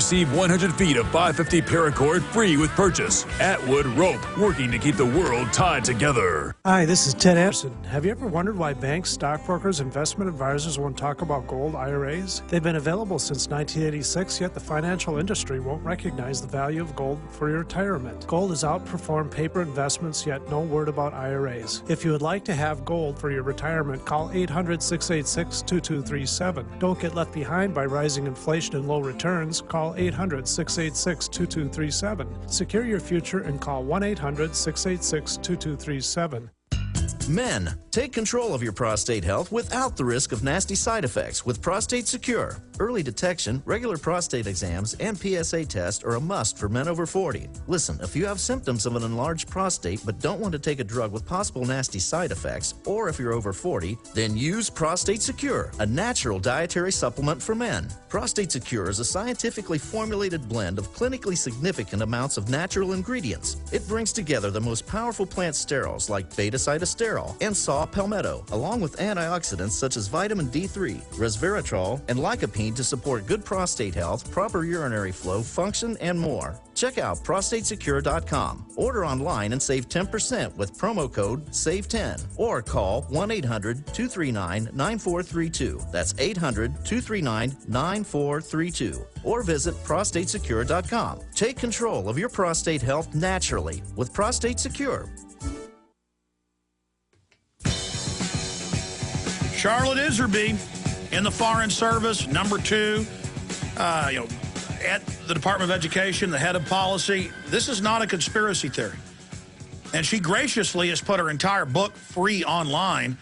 Receive 100 feet of 550 paracord free with purchase. Atwood Rope, working to keep the world tied together. Hi, this is Ted Anderson. Have you ever wondered why banks, stockbrokers, investment advisors won't talk about gold IRAs? They've been available since 1986, yet the financial industry won't recognize the value of gold for your retirement. Gold has outperformed paper investments, yet no word about IRAs. If you would like to have gold for your retirement, call 800-686-2237. Don't get left behind by rising inflation and low returns. Call 800-686-2237. Secure your future and call 1-800-686-2237. Men, take control of your prostate health without the risk of nasty side effects with Prostate Secure. Early detection, regular prostate exams, and PSA tests are a must for men over 40. Listen, if you have symptoms of an enlarged prostate but don't want to take a drug with possible nasty side effects, or if you're over 40, then use Prostate Secure, a natural dietary supplement for men. Prostate Secure is a scientifically formulated blend of clinically significant amounts of natural ingredients. It brings together the most powerful plant sterols like beta-cytosterol and saw palmetto, along with antioxidants such as vitamin D3, resveratrol, and lycopene to support good prostate health, proper urinary flow, function, and more. Check out prostatesecure.com. Order online and save 10% with promo code SAVE10 or call 1-800-239-9432. That's 800-239-9432. Or visit prostatesecure.com. Take control of your prostate health naturally with Prostate Secure. Charlotte Iserby in the Foreign Service, number 2, at the Department of Education, the head of policy. This is not a conspiracy theory. And she graciously has put her entire book free online,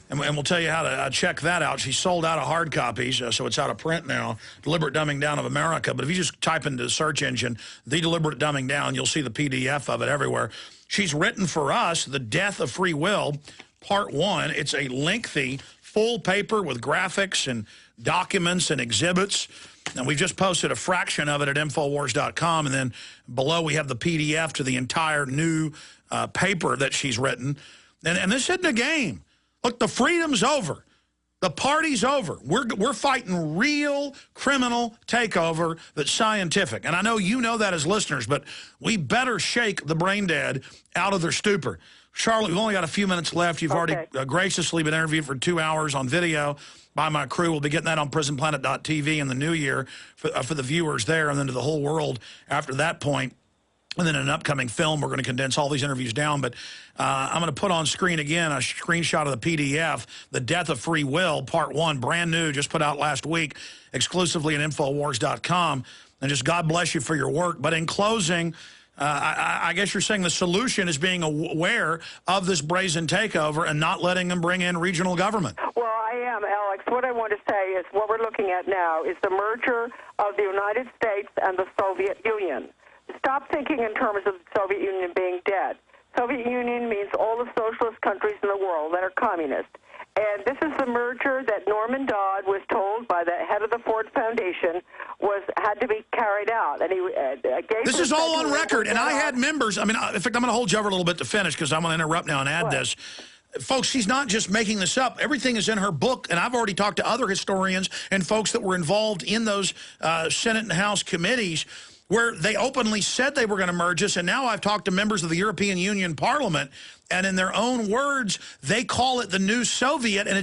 and we'll tell you how to check that out. She sold out of hard copies, so it's out of print now, Deliberate Dumbing Down of America. But if you just type into the search engine, The Deliberate Dumbing Down, you'll see the PDF of it everywhere. She's written for us, The Death of Free Will, Part 1. It's a lengthy full paper with graphics and documents and exhibits. And we've just posted a fraction of it at Infowars.com. And then below we have the PDF to the entire new paper that she's written. And this isn't a game. Look, the freedom's over. The party's over. We're fighting real criminal takeover that's scientific. And I know you know that as listeners, but we better shake the brain dead out of their stupor. Charlotte, we've only got a few minutes left. You've already graciously been interviewed for 2 hours on video by my crew. We'll be getting that on prisonplanet.tv in the new year for the viewers there, and then to the whole world after that point. And then in an upcoming film, we're going to condense all these interviews down. But I'm going to put on screen again a screenshot of the PDF, The Death of Free Will, Part 1, brand new, just put out last week, exclusively at Infowars.com. And just God bless you for your work. But in closing, I guess you're saying the solution is being aware of this brazen takeover and not letting them bring in regional government. Well, I am, Alex. What I want to say is what we're looking at now is the merger of the United States and the Soviet Union. Stop thinking in terms of the Soviet Union being dead. Soviet Union means all the socialist countries in the world that are communist. And this is the merger that Norman Dodd was told by the head of the Ford Foundation had to be carried out. And he gave this is all on record, and I had members. I mean, in fact, I'm going to hold you over a little bit to finish because I'm going to interrupt now and add this. Folks, she's not just making this up. Everything is in her book, and I've already talked to other historians and folks that were involved in those Senate and House committees where they openly said they were going to merge us, and now I've talked to members of the European Union Parliament, and in their own words, they call it the new Soviet, and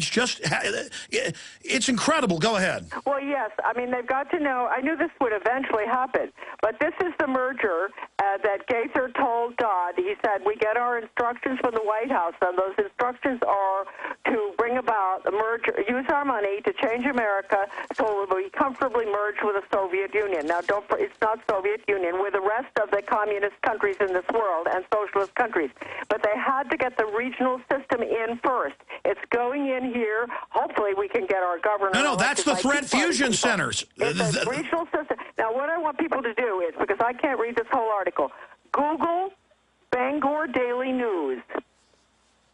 it's incredible. Go ahead. Well, yes. I mean, they've got to know. I knew this would eventually happen, but this is the merger that Gaither told Dodd. He said, we get our instructions from the White House, and those instructions are to bring about a merger, use our money to change America so we'll be comfortably merged with the Soviet Union. Now, it's not Soviet Union. We're the rest of the communist countries in this world and socialist countries. But they had to get the regional system in first. It's going in here. Hopefully we can get our governor. No, that's the threat fusion centers. It's a regional system. Now, what I want people to do is, because I can't read this whole article, Google Bangor Daily News.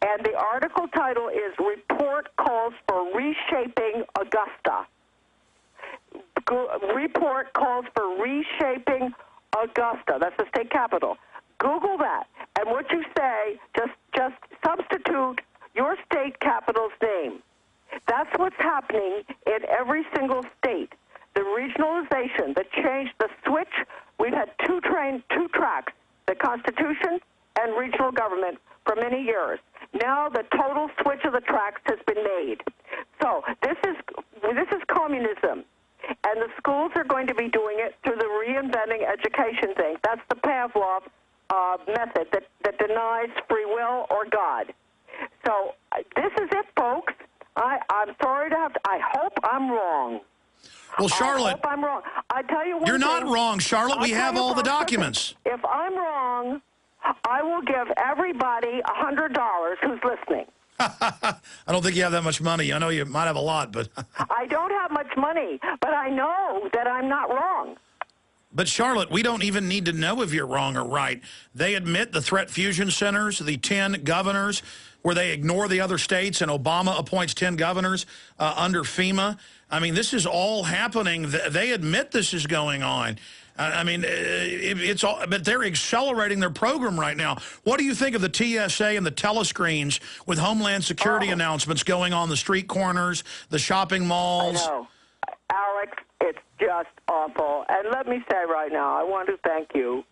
And the article title is Report Calls for Reshaping Augusta. Report calls for reshaping Augusta. That's the state capital. Google that. And what you say, just substitute your state capital's name. That's what's happening in every single state. The regionalization, the change, the education thing. That's the Pavlov method that denies free will or God. So this is it, folks. I'm sorry to have to. I hope I'm wrong. Well, Charlotte, I hope I'm wrong. I tell you one you're not thing. wrong, Charlotte. We have all the documents. If I'm wrong, I will give everybody $100 who's listening. I don't think you have that much money. I know you might have a lot, but... I don't have much money, but I know that I'm not wrong. But, Charlotte, we don't even need to know if you're wrong or right. They admit the threat fusion centers, the 10 governors, where they ignore the other states, and Obama appoints 10 governors under FEMA. I mean, this is all happening. They admit this is going on. I mean, it's all, but they're accelerating their program right now. What do you think of the TSA and the telescreens with Homeland Security announcements going on the street corners, the shopping malls? I know. Alex, it's just awful. And let me say right now, I want to thank you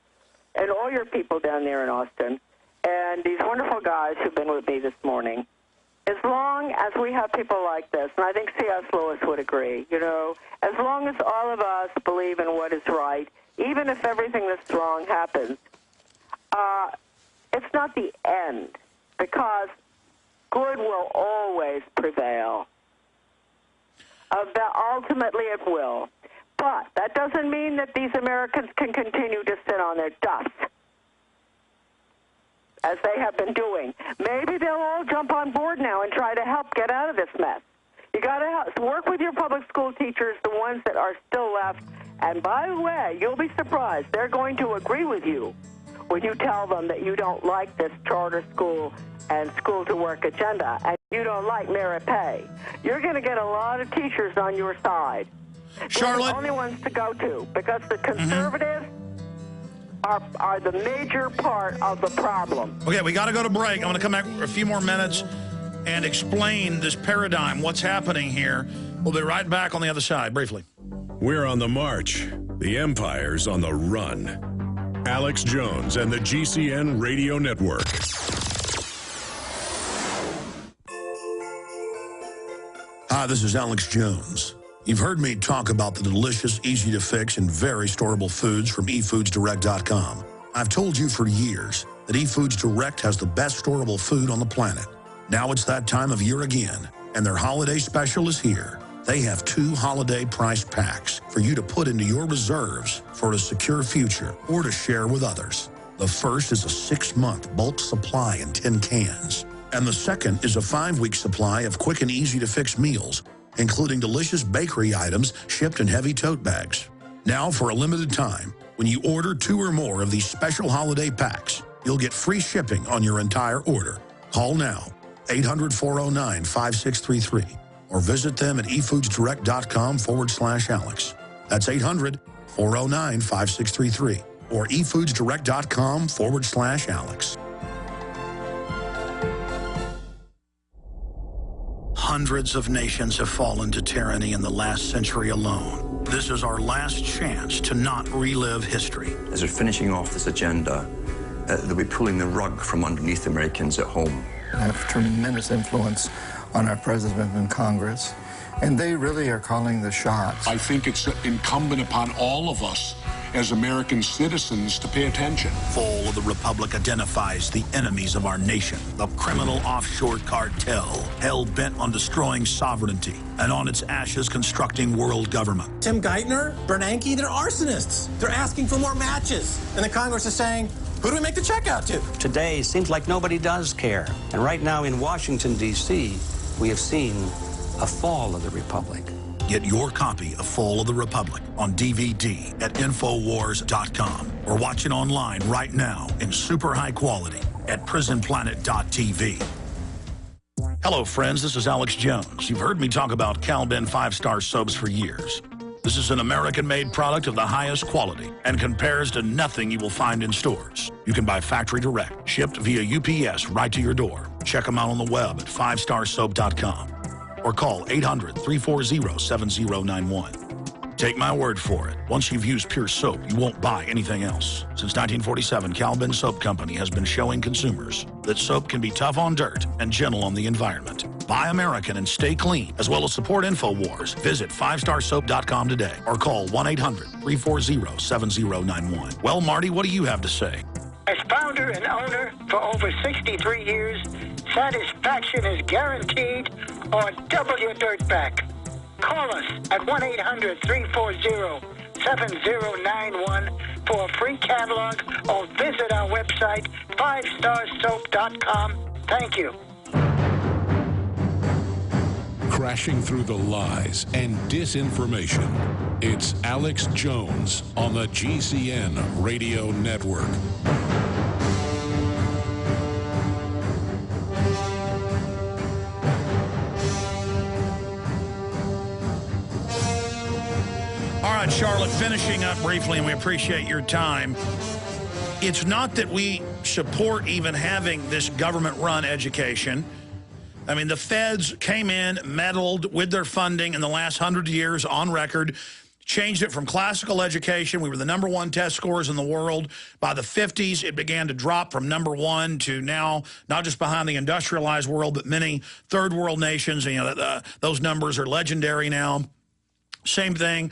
and all your people down there in Austin and these wonderful guys who've been with me this morning. As long as we have people like this, and I think C.S. Lewis would agree, you know, as long as all of us believe in what is right, even if everything that's wrong happens, it's not the end, because good will always prevail. Ultimately, it will. But that doesn't mean that these Americans can continue to sit on their dust, as they have been doing. Maybe they'll all jump on board now and try to help get out of this mess. You got to work with your public school teachers, the ones that are still left. And by the way, you'll be surprised. They're going to agree with you when you tell them that you don't like this charter school and school-to-work agenda, and you don't like merit pay. You're going to get a lot of teachers on your side. Charlotte? They're the only ones to go to, because the conservatives are the major part of the problem. Okay, we got to go to break. I'm going to come back for a few more minutes and explain this paradigm, what's happening here. We'll be right back on the other side, briefly. We're on the march. The empire's on the run. Alex Jones and the GCN Radio Network. Hi, this is Alex Jones. You've heard me talk about the delicious, easy-to-fix, and very storable foods from eFoodsDirect.com. I've told you for years that eFoods Direct has the best storable food on the planet. Now it's that time of year again, and their holiday special is here. They have 2 holiday price packs for you to put into your reserves for a secure future or to share with others. The first is a 6-month bulk supply in 10 cans, and the second is a 5-week supply of quick and easy-to-fix meals, including delicious bakery items shipped in heavy tote bags. Now, for a limited time, when you order 2 or more of these special holiday packs, you'll get free shipping on your entire order. Call now, 800-409-5633, or visit them at efoodsdirect.com/Alex. That's 800-409-5633, or efoodsdirect.com/Alex. Hundreds of nations have fallen to tyranny in the last century alone. This is our last chance to not relive history. As we're finishing off this agenda, they'll be pulling the rug from underneath Americans at home. They have tremendous influence on our president and Congress, and they really are calling the shots. I think it's incumbent upon all of us as American citizens to pay attention. Fall of the Republic identifies the enemies of our nation, the criminal offshore cartel, hell-bent on destroying sovereignty, and on its ashes constructing world government. Tim Geithner, Bernanke, they're arsonists. They're asking for more matches. And the Congress is saying, who do we make the check out to? Today, it seems like nobody does care. And right now in Washington, D.C., we have seen a fall of the Republic. Get your copy of Fall of the Republic on DVD at Infowars.com or watch it online right now in super high quality at PrisonPlanet.tv. Hello, friends. This is Alex Jones. You've heard me talk about Cal-Ben 5-star soaps for years. This is an American-made product of the highest quality and compares to nothing you will find in stores. You can buy factory direct, shipped via UPS right to your door. Check them out on the web at 5starsoap.com. or call 800-340-7091. Take my word for it. Once you've used Pure Soap, you won't buy anything else. Since 1947, Cal-Ben Soap Company has been showing consumers that soap can be tough on dirt and gentle on the environment. Buy American and stay clean, as well as support InfoWars. Visit 5starsoap.com today or call 1-800-340-7091. Well, Marty, what do you have to say? As founder and owner for over 63 years, satisfaction is guaranteed or double your dirt back. Call us at 1-800-340-7091 for a free catalog or visit our website, 5starsoap.com. Thank you. Crashing through the lies and disinformation. It's Alex Jones on the GCN Radio Network. All right, Charlotte, finishing up briefly, and we appreciate your time. It's not that we support even having this government-run education. I mean, the feds came in, meddled with their funding in the last 100 years on record, changed it from classical education. We were the #1 test scores in the world. By the 50s, it began to drop from #1 to now, not just behind the industrialized world, but many third world nations. You know, those numbers are legendary now. Same thing